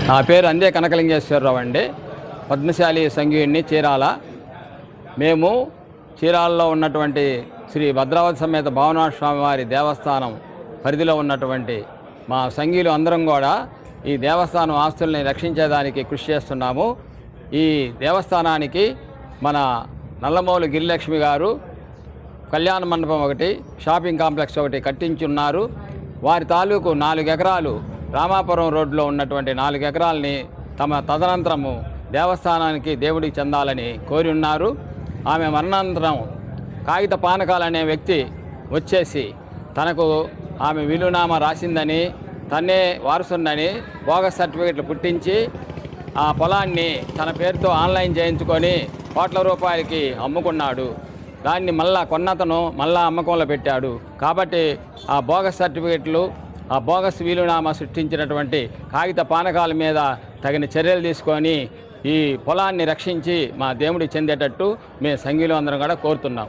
నా పేరు అందే కనకలింగేశ్వరరావు అండి. పద్మశాలి సంఘీయుడిని చీరాల. మేము చీరాలలో ఉన్నటువంటి శ్రీ భద్రావతి సమేత భావనాథ స్వామివారి దేవస్థానం పరిధిలో ఉన్నటువంటి మా సంఘీయులు అందరం కూడా ఈ దేవస్థానం ఆస్తుల్ని రక్షించేదానికి కృషి చేస్తున్నాము. ఈ దేవస్థానానికి మన నల్లమౌలు గిరిలక్ష్మి గారు కళ్యాణ మండపం ఒకటి, షాపింగ్ కాంప్లెక్స్ ఒకటి కట్టించున్నారు. వారి తాలూకు 4 ఎకరాలు రామాపురం రోడ్లో ఉన్నటువంటి 4 ఎకరాలని తమ తదనంతరము దేవస్థానానికి దేవుడికి చెందాలని కోరి ఉన్నారు. ఆమె మరణానంతరం కాగిత పానకాలు అనే వ్యక్తి వచ్చేసి తనకు ఆమె విలునామా రాసిందని, తన్నే వారసుందని బోగస్ సర్టిఫికెట్లు పుట్టించి ఆ పొలాన్ని తన పేరుతో ఆన్లైన్ చేయించుకొని కోట్ల రూపాయలకి అమ్ముకున్నాడు. దాన్ని మళ్ళా కొన్నతను మళ్ళా అమ్మకంలో పెట్టాడు. కాబట్టి ఆ బోగస్ సర్టిఫికెట్లు, ఆ బోగస్ వీలునామా సృష్టించినటువంటి కాగిత పానకాల మీద తగిన చర్యలు తీసుకొని ఈ పొలాన్ని రక్షించి మా దేవుడికి చెందేటట్టు మేము సంఘీయులు అందరం కూడా కోరుతున్నాం.